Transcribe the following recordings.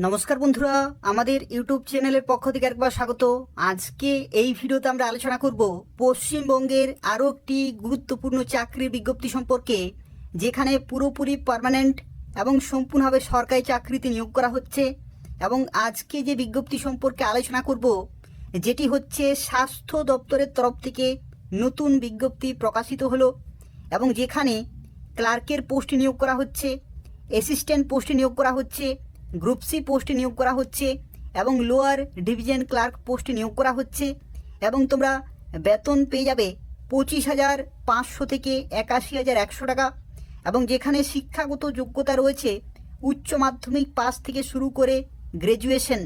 নমস্কার বন্ধুরা, আমাদের ইউটিউব চ্যানেলের পক্ষ থেকে একবার স্বাগত। আজকে এই ভিডিওতে আমরা আলোচনা করব পশ্চিমবঙ্গের আরও একটি গুরুত্বপূর্ণ চাকরির বিজ্ঞপ্তি সম্পর্কে, যেখানে পুরোপুরি পার্মানেন্ট এবং সম্পূর্ণভাবে সরকারি চাকরিতে নিয়োগ করা হচ্ছে। এবং আজকে যে বিজ্ঞপ্তি সম্পর্কে আলোচনা করব, যেটি হচ্ছে স্বাস্থ্য দপ্তরের তরফ থেকে নতুন বিজ্ঞপ্তি প্রকাশিত হলো, এবং যেখানে ক্লার্কের পোস্টে নিয়োগ করা হচ্ছে, অ্যাসিস্ট্যান্ট পোস্টে নিয়োগ করা হচ্ছে, গ্রুপ সি পোস্টে নিয়োগ করা হচ্ছে, এবং লোয়ার ডিভিশন ক্লার্ক পোস্টে নিয়োগ করা হচ্ছে। এবং তোমরা বেতন পেয়ে যাবে 25,500 থেকে 81,100 টাকা। এবং যেখানে শিক্ষাগত যোগ্যতা রয়েছে উচ্চ মাধ্যমিক পাস থেকে শুরু করে গ্র্যাজুয়েশন,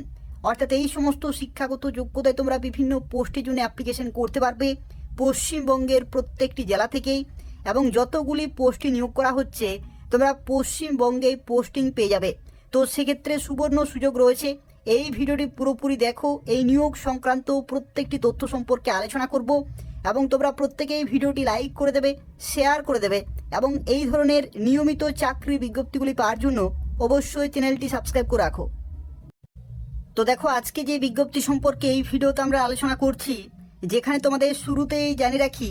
অর্থাৎ এই সমস্ত শিক্ষাগত যোগ্যতায় তোমরা বিভিন্ন পোস্টের জন্য অ্যাপ্লিকেশন করতে পারবে পশ্চিমবঙ্গের প্রত্যেকটি জেলা থেকেই। এবং যতগুলি পোস্টে নিয়োগ করা হচ্ছে তোমরা পশ্চিমবঙ্গে পোস্টিং পেয়ে যাবে। তো সেক্ষেত্রে সুবর্ণ সুযোগ রয়েছে। এই ভিডিওটি পুরোপুরি দেখো, এই নিয়োগ সংক্রান্ত প্রত্যেকটি তথ্য সম্পর্কে আলোচনা করব। এবং তোমরা প্রত্যেকেই ভিডিওটি লাইক করে দেবে, শেয়ার করে দেবে, এবং এই ধরনের নিয়মিত চাকরি বিজ্ঞপ্তিগুলি পাওয়ার জন্য অবশ্যই চ্যানেলটি সাবস্ক্রাইব করে রাখো। তো দেখো, আজকে যে বিজ্ঞপ্তি সম্পর্কে এই ভিডিওতে আমরা আলোচনা করছি, যেখানে তোমাদের শুরুতেই জানিয়ে রাখি,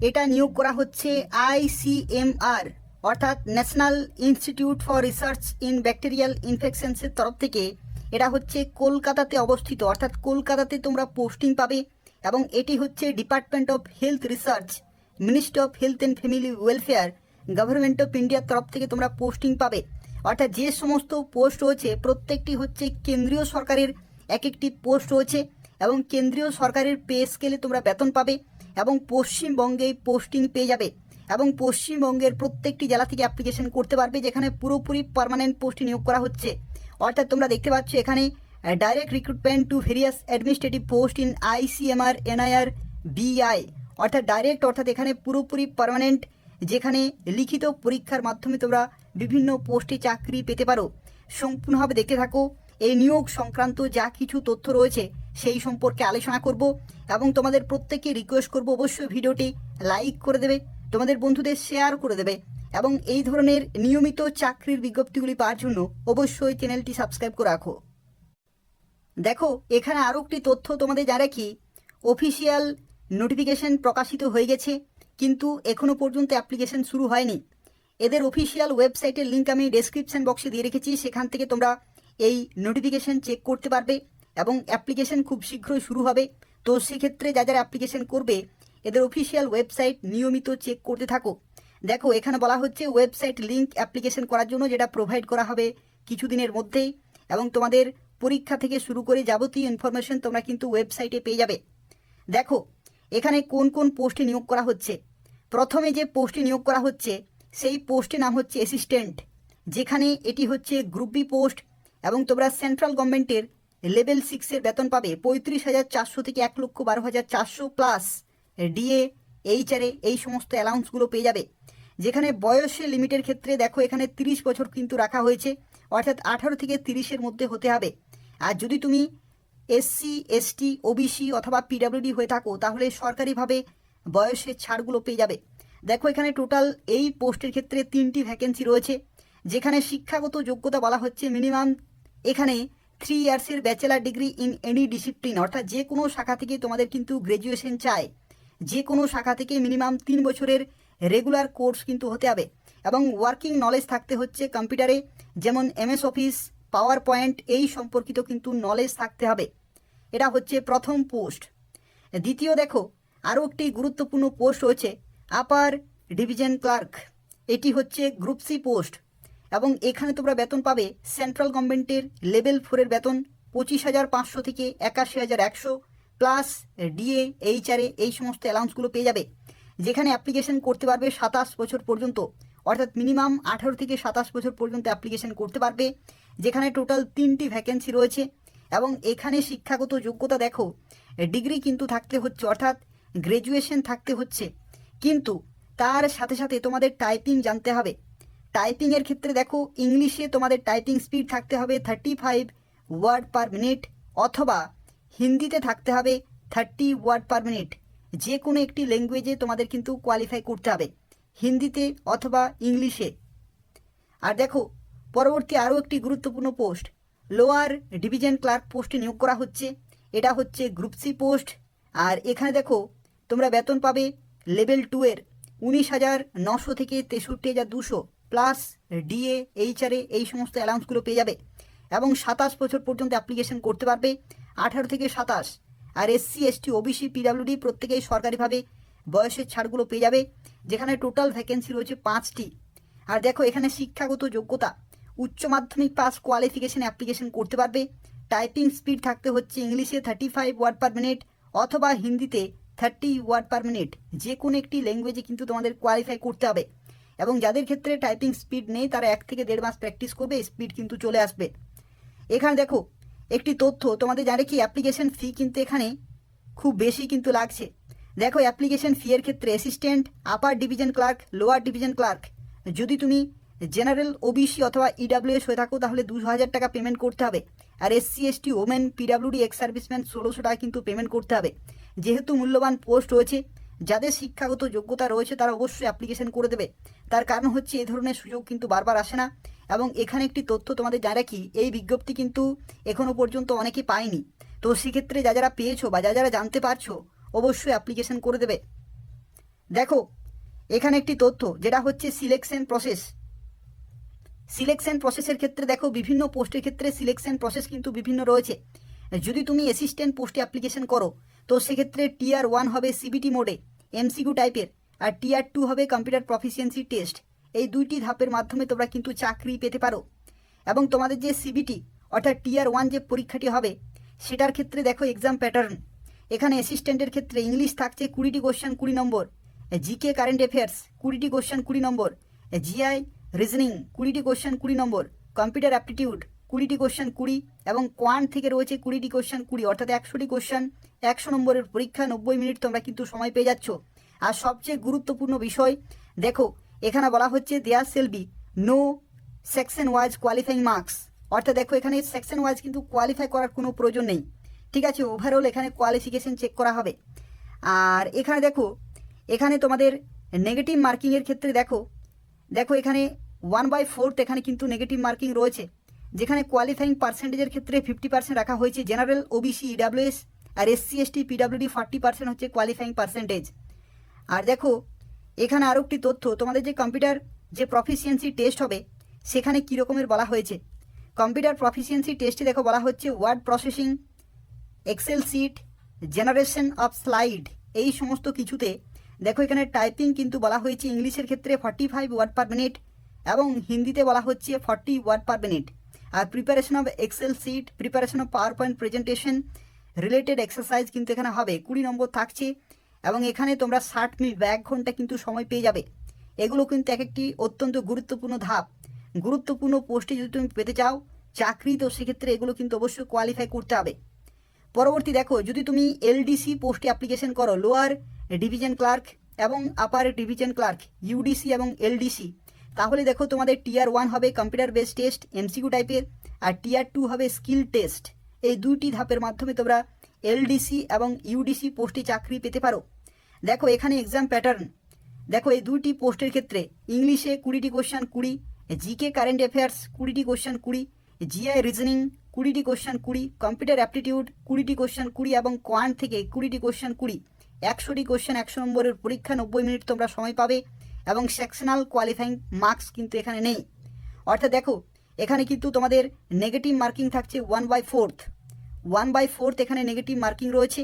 এটা নিয়োগ করা হচ্ছে ICMR অর্থাৎ national institute for research in bacterial ইনফেকশনসের তরফ থেকে। এটা হচ্ছে কলকাতাতে অবস্থিত, অর্থাৎ কলকাতাতে তোমরা পোস্টিং পাবে। এবং এটি হচ্ছে department of health research, ministry of health and family welfare, government of ইন্ডিয়ার তরফ থেকে তোমরা পোস্টিং পাবে। অর্থাৎ যে সমস্ত পোস্ট রয়েছে প্রত্যেকটি হচ্ছে কেন্দ্রীয় সরকারের এক একটি পোস্ট রয়েছে, এবং কেন্দ্রীয় সরকারের পে স্কেলে তোমরা বেতন পাবে এবং পশ্চিমবঙ্গে পোস্টিং পেয়ে যাবে। এবং পশ্চিমবঙ্গের প্রত্যেকটি জেলা থেকে অ্যাপ্লিকেশন করতে পারবে, যেখানে পুরোপুরি পার্মানেন্ট পোস্টে নিয়োগ করা হচ্ছে। অর্থাৎ তোমরা দেখতে পাচ্ছ এখানে direct recruitment to various administrative post in ICMR NIR BI, অর্থাৎ ডাইরেক্ট, অর্থাৎ এখানে পুরোপুরি পার্মানেন্ট, যেখানে লিখিত পরীক্ষার মাধ্যমে তোমরা বিভিন্ন পোস্টে চাকরি পেতে পারো। সম্পূর্ণভাবে দেখতে থাকো, এই নিয়োগ সংক্রান্ত যা কিছু তথ্য রয়েছে সেই সম্পর্কে আলোচনা করব। এবং তোমাদের প্রত্যেককে রিকোয়েস্ট করব অবশ্যই ভিডিওটি লাইক করে দেবে, তোমাদের বন্ধুদের শেয়ার করে দেবে, এবং এই ধরনের নিয়মিত চাকরির বিজ্ঞপ্তিগুলি পাওয়ার জন্য অবশ্যই চ্যানেলটি সাবস্ক্রাইব করে রাখো। দেখো, এখানে আরও একটি তথ্য তোমাদের যা রাখি, অফিসিয়াল নোটিফিকেশন প্রকাশিত হয়ে গেছে, কিন্তু এখনও পর্যন্ত অ্যাপ্লিকেশন শুরু হয়নি। এদের অফিসিয়াল ওয়েবসাইটের লিঙ্ক আমি ডেসক্রিপশন বক্সে দিয়ে রেখেছি, সেখান থেকে তোমরা এই নোটিফিকেশন চেক করতে পারবে এবং অ্যাপ্লিকেশন খুব শীঘ্রই শুরু হবে। তো সেক্ষেত্রে যারা অ্যাপ্লিকেশন করবে এদের অফিসিয়াল ওয়েবসাইট নিয়মিত চেক করতে থাকো। দেখো, এখানে বলা হচ্ছে ওয়েবসাইট লিঙ্ক অ্যাপ্লিকেশন করার জন্য, যেটা প্রোভাইড করা হবে কিছুদিনের মধ্যেই। এবং তোমাদের পরীক্ষা থেকে শুরু করে যাবতীয় ইনফরমেশন তোমরা কিন্তু ওয়েবসাইটে পেয়ে যাবে। দেখো, এখানে কোন কোন পোস্টে নিয়োগ করা হচ্ছে। প্রথমে যে পোস্টে নিয়োগ করা হচ্ছে সেই পোস্টের নাম হচ্ছে অ্যাসিস্ট্যান্ট, যেখানে এটি হচ্ছে গ্রুপ বি পোস্ট। এবং তোমরা সেন্ট্রাল গভর্নমেন্টের লেভেল 6-এর বেতন পাবে 35,400 থেকে 1,12,400 প্লাস ডিএ, HRA, এই সমস্ত অ্যালাউন্সগুলো পেয়ে যাবে। যেখানে বয়সের লিমিটের ক্ষেত্রে দেখো এখানে 30 বছর কিন্তু রাখা হয়েছে, অর্থাৎ 18 থেকে 30-এর মধ্যে হতে হবে। আর যদি তুমি SC ST OBC অথবা PWD হয়ে থাকো তাহলে সরকারিভাবে বয়সের ছাড়গুলো পেয়ে যাবে। দেখো, এখানে টোটাল এই পোস্টের ক্ষেত্রে 3টি ভ্যাকেন্সি রয়েছে, যেখানে শিক্ষাগত যোগ্যতা বলা হচ্ছে মিনিমাম এখানে 3 ইয়ার্সের bachelor degree in any discipline, অর্থাৎ যে কোনো শাখা থেকে তোমাদের কিন্তু গ্র্যাজুয়েশন চায়। যে কোনো শাখা থেকে মিনিমাম 3 বছরের রেগুলার কোর্স কিন্তু হতে হবে। এবং ওয়ার্কিং নলেজ থাকতে হচ্ছে কম্পিউটারে, যেমন MS অফিস, পাওয়ার পয়েন্ট, এই সম্পর্কিত কিন্তু নলেজ থাকতে হবে। এটা হচ্ছে প্রথম পোস্ট। দ্বিতীয়, দেখো আরও একটি গুরুত্বপূর্ণ পোস্ট রয়েছে আপার ডিভিশন ক্লার্ক, এটি হচ্ছে গ্রুপ সি পোস্ট। এবং এখানে তোমরা বেতন পাবে সেন্ট্রাল গভর্নমেন্টের লেভেল 4-এর বেতন 25,500 থেকে 81,100 প্লাস ডিএ, HRA, এই সমস্ত অ্যালাউন্সগুলো পেয়ে যাবে। যেখানে অ্যাপ্লিকেশন করতে পারবে 27 বছর পর্যন্ত, অর্থাৎ মিনিমাম 18 থেকে 27 বছর পর্যন্ত অ্যাপ্লিকেশন করতে পারবে। যেখানে টোটাল 3টি ভ্যাকেন্সি রয়েছে। এবং এখানে শিক্ষাগত যোগ্যতা দেখো ডিগ্রি কিন্তু থাকতে হচ্ছে, অর্থাৎ গ্র্যাজুয়েশন থাকতে হচ্ছে, কিন্তু তার সাথে সাথে তোমাদের টাইপিং জানতে হবে। টাইপিংয়ের ক্ষেত্রে দেখো ইংলিশে তোমাদের টাইপিং স্পিড থাকতে হবে 35 ওয়ার্ড পার মিনিট, অথবা হিন্দিতে থাকতে হবে 30 ওয়ার্ড পার মিনিট। যে কোনো একটি ল্যাঙ্গুয়েজে তোমাদের কিন্তু কোয়ালিফাই করতে হবে, হিন্দিতে অথবা ইংলিশে। আর দেখো, পরবর্তী আরও একটি গুরুত্বপূর্ণ পোস্ট লোয়ার ডিভিশন ক্লার্ক পোস্টে নিয়োগ করা হচ্ছে। এটা হচ্ছে গ্রুপ সি পোস্ট। আর এখানে দেখো তোমরা বেতন পাবে লেভেল 2 এর 19,900 থেকে 63,200 প্লাস ডিএ এইচআরএ এই সমস্ত অ্যালাউন্সগুলো পেয়ে যাবে এবং 27 বছর পর্যন্ত অ্যাপ্লিকেশন করতে পারবে, 18 থেকে 27। আর এসসি এসটি ওবিসি পিডাব্লিউডি প্রত্যেকেই সরকারিভাবে বয়সের ছাড়গুলো পেয়ে যাবে, যেখানে টোটাল ভ্যাকেন্সি রয়েছে 5টি। আর দেখো এখানে শিক্ষাগত যোগ্যতা উচ্চ মাধ্যমিক পাস কোয়ালিফিকেশন অ্যাপ্লিকেশন করতে পারবে। টাইপিং স্পিড থাকতে হচ্ছে ইংলিশে 35 ওয়ার্ড পার মিনিট অথবা হিন্দিতে 30 ওয়ার্ড পার মিনিট, যে কোনো একটি ল্যাঙ্গুয়েজে কিন্তু তোমাদের কোয়ালিফাই করতে হবে। এবং যাদের ক্ষেত্রে টাইপিং স্পিড নেই তারা 1 থেকে 1.5 মাস প্র্যাকটিস করবে, স্পিড কিন্তু চলে আসবে। এখানে দেখো একটি তথ্য তোমাদের জানে কি, অ্যাপ্লিকেশন ফি কিন্তু এখানে খুব বেশি কিন্তু লাগছে। দেখো অ্যাপ্লিকেশন ফি এর ক্ষেত্রে assistant, upper division clerk, lower division clerk, যদি তুমি জেনারেল ওবিসি অথবা ইডাব্লিউএস হয়ে থাকো তাহলে 2,000 টাকা পেমেন্ট করতে হবে। আর SC ST women PWD ex serviceman 1,600 টাকা কিন্তু পেমেন্ট করতে হবে। যেহেতু মূল্যবান পোস্ট রয়েছে, যাদের শিক্ষাগত যোগ্যতা রয়েছে তারা অবশ্যই অ্যাপ্লিকেশন করে দেবে। তার কারণ হচ্ছে এই ধরনের সুযোগ কিন্তু বারবার আসে না। এবং এখানে একটি তথ্য তোমাদের জানা কি, এই বিজ্ঞপ্তি কিন্তু এখনও পর্যন্ত অনেকে পায়নি। তো সেক্ষেত্রে যারা পেয়েছো বা যারা জানতে পারছো অবশ্যই অ্যাপ্লিকেশন করে দেবে। দেখো এখানে একটি তথ্য যেটা হচ্ছে সিলেকশন প্রসেস। সিলেকশন প্রসেসের ক্ষেত্রে দেখো বিভিন্ন পোস্টের ক্ষেত্রে সিলেকশন প্রসেস কিন্তু বিভিন্ন রয়েছে। যদি তুমি অ্যাসিস্ট্যান্ট পোস্টে অ্যাপ্লিকেশন করো তো সেক্ষেত্রে টিয়ার 1 হবে সিবিটি মোডে এমসিকিউ টাইপের, আর টিয়ার 2 হবে কম্পিউটার প্রফিসিয়েন্সি টেস্ট। এই দুইটি ধাপের মাধ্যমে তোমরা কিন্তু চাকরি পেতে পারো। এবং তোমাদের যে সিবিটি অর্থাৎ টিয়ার 1 যে পরীক্ষাটি হবে সেটার ক্ষেত্রে দেখো এক্সাম প্যাটার্ন। এখানে অ্যাসিস্ট্যান্টের ক্ষেত্রে ইংলিশ থাকছে 20টি কোশ্চেন 20 নম্বর, জিকে কারেন্ট অ্যাফেয়ার্স 20টি কোশ্চেন 20 নম্বর, জিআই রিজনিং 20টি কোশ্চেন 20 নম্বর, কম্পিউটার অ্যাপটিটিউড 20টি কোশ্চেন 20 এবং কোয়ান্ট থেকে রয়েছে 20টি কোশ্চেন 20, অর্থাৎ 100টি কোশ্চেন 100 নম্বরের পরীক্ষা, 90 মিনিট তোমরা কিন্তু সময় পেয়ে যাচ্ছ। আর সবচেয়ে গুরুত্বপূর্ণ বিষয় দেখো এখানে বলা হচ্ছে there shall be no section wise qualifying marks, অর্থাৎ দেখো এখানে সেকশন ওয়াইজ কিন্তু কোয়ালিফাই করার কোনো প্রয়োজন নেই। ঠিক আছে, ওভারঅল এখানে কোয়ালিফিকেশন চেক করা হবে। আর এখানে দেখো এখানে তোমাদের নেগেটিভ মার্কিংয়ের ক্ষেত্রে দেখো এখানে 1/4 এখানে কিন্তু নেগেটিভ মার্কিং রয়েছে, যেখানে কোয়ালিফাইং পার্সেন্টেজের ক্ষেত্রে 50% রাখা হয়েছে জেনারেল ওবিসি ইডাব্লিউএস, আর এসসি এসটি পিডাব্লিউডি 40% হচ্ছে কোয়ালিফাইং পার্সেন্টেজ। আর দেখো এখানে আরও একটি তথ্য, তোমাদের যে কম্পিউটার যে প্রফিসিয়েন্সি টেস্ট হবে সেখানে কী রকমের বলা হয়েছে। কম্পিউটার প্রফিসিয়েন্সি টেস্টে দেখো বলা হচ্ছে word processing, excel sheet, generation of slide, এই সমস্ত কিছুতে দেখো এখানে টাইপিং কিন্তু বলা হয়েছে ইংলিশের ক্ষেত্রে 45 ওয়ার্ড পার মিনিট এবং হিন্দিতে বলা হচ্ছে 40 ওয়ার্ড পার মিনিট। আর preparation of excel sheet, preparation of PowerPoint presentation related exercise কিন্তু এখানে হবে, 20 নম্বর থাকছে। এবং এখানে তোমরা 60 মিনিট বা 1 ঘন্টা কিন্তু সময় পেয়ে যাবে। এগুলো কিন্তু এক একটি অত্যন্ত গুরুত্বপূর্ণ ধাপ। গুরুত্বপূর্ণ পোস্টে যদি তুমি পেতে চাও চাকরি, তো সেক্ষেত্রে এগুলো কিন্তু অবশ্যই কোয়ালিফাই করতে হবে। পরবর্তী দেখো যদি তুমি এলডিসি পোস্টে অ্যাপ্লিকেশন করো, লোয়ার ডিভিশন ক্লার্ক এবং আপার ডিভিশন ক্লার্ক, ইউডিসি এবং এলডিসি, তাহলে দেখো তোমাদের টিয়ার 1 হবে কম্পিউটার বেস টেস্ট এমসিকিউ টাইপের, আর টিয়ার 2 হবে স্কিল টেস্ট। এই দুইটি ধাপের মাধ্যমে তোমরা এলডিসি এবং ইউডিসি পোস্টে চাকরি পেতে পারো। দেখো এখানে এক্সাম প্যাটার্ন দেখো এই দুইটি পোস্টের ক্ষেত্রে ইংলিশে 20টি কোশ্চেন 20, জিকে কারেন্ট অ্যাফেয়ার্স 20টি কোশ্চেন 20, জিআই রিজনিং 20টি কোশ্চেন 20, কম্পিউটার অ্যাপটিটিউড 20টি কোশ্চেন 20 এবং কোয়ান্ট থেকে 20টি কোশ্চেন 20, 100টি কোশ্চেন 100 নম্বরের পরীক্ষা, 90 মিনিট তোমরা সময় পাবে এবং সেকশনাল কোয়ালিফাইং মার্কস কিন্তু এখানে নেই। অর্থাৎ দেখো এখানে কিন্তু তোমাদের নেগেটিভ মার্কিং থাকছে 1/4 এখানে নেগেটিভ মার্কিং রয়েছে।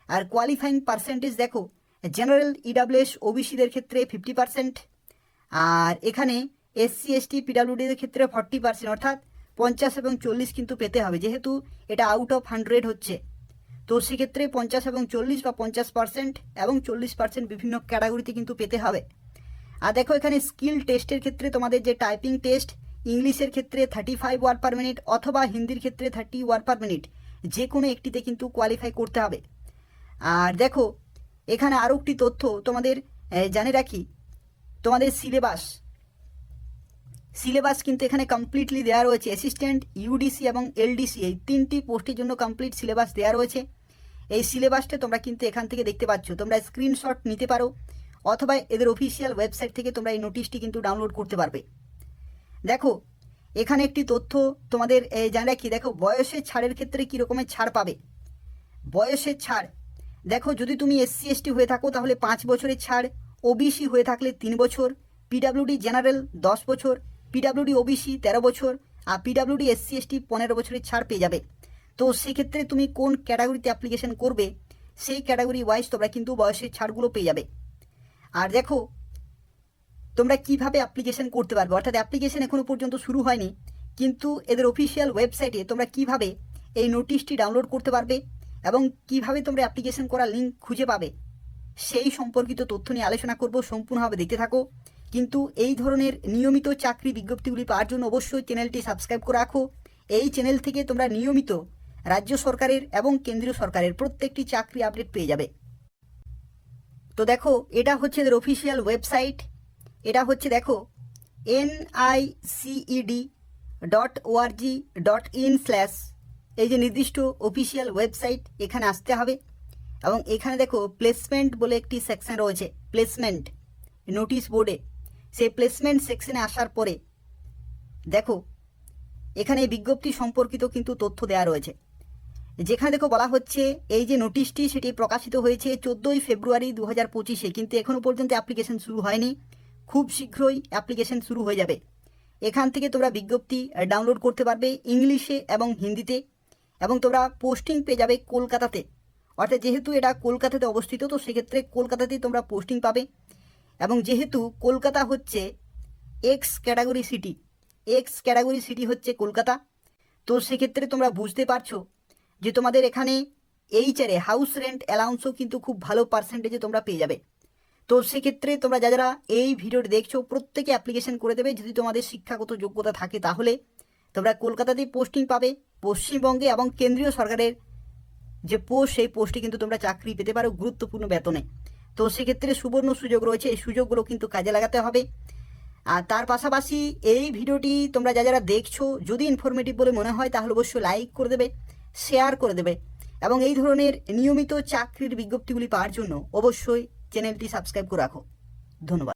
আর কোয়ালিফাইং পার্সেন্টেজ দেখো জেনারেল ইডাব্লিউএস ওবিসিদের ক্ষেত্রে 50%, আর এখানে এসসি এসটি পিডাব্লিউডিদের ক্ষেত্রে 40%, অর্থাৎ 50 এবং 40 কিন্তু পেতে হবে, যেহেতু এটা আউট অফ 100 হচ্ছে। তো সেক্ষেত্রে 50 এবং 40 বা 50% এবং 40% বিভিন্ন ক্যাটাগরিতে কিন্তু পেতে হবে। আর দেখো এখানে স্কিল টেস্টের ক্ষেত্রে তোমাদের যে টাইপিং টেস্ট, ইংলিশের ক্ষেত্রে 35 ওয়ার্ড পার মিনিট অথবা হিন্দির ক্ষেত্রে 30 ওয়ার্ড পার মিনিট, যে কোনো একটিতে কিন্তু কোয়ালিফাই করতে হবে। আর দেখো এখানে আরও একটি তথ্য তোমাদের জানে রাখি, তোমাদের সিলেবাস কিন্তু এখানে কমপ্লিটলি দেওয়া রয়েছে। অ্যাসিস্ট্যান্ট, ইউডিসি এবং এলডিসি এই 3টি পোস্টের জন্য কমপ্লিট সিলেবাস দেওয়া রয়েছে। এই সিলেবাসটা তোমরা কিন্তু এখান থেকে দেখতে পাচ্ছ, তোমরা স্ক্রিনশট নিতে পারো অথবা এদের অফিসিয়াল ওয়েবসাইট থেকে তোমরা এই নোটিশটি কিন্তু ডাউনলোড করতে পারবে। দেখো এখানে একটি তথ্য তোমাদের জানা রাখি, দেখো বয়সের ছাড়ের ক্ষেত্রে কী রকমের ছাড় পাবে। বয়সের ছাড় দেখো, যদি তুমি SC ST হয়ে থাকো তাহলে 5 বছরের ছাড়, OBC হয়ে থাকলে 3 বছর, PWD জেনারেল 10 বছর, PWD OBC 13 বছর, আর PWD SC ST 15 বছরের ছাড় পেয়ে যাবে। তো সেক্ষেত্রে তুমি কোন ক্যাটাগরিতে অ্যাপ্লিকেশন করবে সেই ক্যাটাগরি ওয়াইজ তোমরা কিন্তু বয়সের ছাড়গুলো পেয়ে যাবে। আর দেখো তোমরা কিভাবে অ্যাপ্লিকেশন করতে পারবে, অর্থাৎ অ্যাপ্লিকেশন এখনও পর্যন্ত শুরু হয়নি, কিন্তু এদের অফিসিয়াল ওয়েবসাইটে তোমরা কিভাবে এই নোটিশটি ডাউনলোড করতে পারবে এবং কিভাবে তোমরা অ্যাপ্লিকেশন করার লিঙ্ক খুঁজে পাবে সেই সম্পর্কিত তথ্য নিয়ে আলোচনা করব। সম্পূর্ণভাবে দেখতে থাকো। কিন্তু এই ধরনের নিয়মিত চাকরি বিজ্ঞপ্তিগুলি পাওয়ার জন্য অবশ্যই চ্যানেলটি সাবস্ক্রাইব করে রাখো। এই চ্যানেল থেকে তোমরা নিয়মিত রাজ্য সরকারের এবং কেন্দ্রীয় সরকারের প্রত্যেকটি চাকরি আপডেট পেয়ে যাবে। তো দেখো এটা হচ্ছে এদের অফিসিয়াল ওয়েবসাইট। এটা হচ্ছে দেখো NICED.org.in/ এই যে নির্দিষ্ট অফিসিয়াল ওয়েবসাইট, এখানে আসতে হবে এবং এখানে দেখো প্লেসমেন্ট বলে একটি সেকশন রয়েছে, প্লেসমেন্ট নোটিশ বোর্ডে। সেই প্লেসমেন্ট সেকশনে আসার পরে দেখো এখানে বিজ্ঞপ্তি সম্পর্কিত কিন্তু তথ্য দেওয়া রয়েছে, যেখানে দেখো বলা হচ্ছে এই যে নোটিশটি সেটি প্রকাশিত হয়েছে 14ই ফেব্রুয়ারি 2025-এ, কিন্তু এখনও পর্যন্ত অ্যাপ্লিকেশন শুরু হয়নি। খুব শীঘ্রই অ্যাপ্লিকেশন শুরু হয়ে যাবে। এখান থেকে তোমরা বিজ্ঞপ্তি ডাউনলোড করতে পারবে ইংলিশে এবং হিন্দিতে, এবং তোমরা পোস্টিং পেয়ে যাবে কলকাতাতে। অর্থাৎ যেহেতু এটা কলকাতাতে অবস্থিত, তো সেক্ষেত্রে কলকাতাতেই তোমরা পোস্টিং পাবে। এবং যেহেতু কলকাতা হচ্ছে এক্স ক্যাটাগরি সিটি হচ্ছে কলকাতা, তো সেক্ষেত্রে তোমরা বুঝতে পারছো যে তোমাদের এখানে এইচআরে হাউস রেন্ট অ্যালাউন্সও কিন্তু খুব ভালো পার্সেন্টেজে তোমরা পেয়ে যাবে। তো সেক্ষেত্রে তোমরা যারা এই ভিডিওটি দেখছো প্রত্যেকে অ্যাপ্লিকেশন করে দেবে। যদি তোমাদের শিক্ষাগত যোগ্যতা থাকে তাহলে তোমরা কলকাতাতেই পোস্টিং পাবে। পশ্চিমবঙ্গে এবং কেন্দ্রীয় সরকারের যে পোস্ট, সেই পোস্টে কিন্তু তোমরা চাকরি পেতে পারো গুরুত্বপূর্ণ বেতনে। তো সেক্ষেত্রে সুবর্ণ সুযোগ রয়েছে, এই সুযোগগুলো কিন্তু কাজে লাগাতে হবে। আর তার পাশাপাশি এই ভিডিওটি তোমরা যারা দেখছো যদি ইনফরমেটিভ বলে মনে হয় তাহলে অবশ্যই লাইক করে দেবে, শেয়ার করে দেবে, এবং এই ধরনের নিয়মিত চাকরির বিজ্ঞপ্তিগুলি পাওয়ার জন্য অবশ্যই চ্যানেলটি সাবস্ক্রাইব করে রাখো। ধন্যবাদ।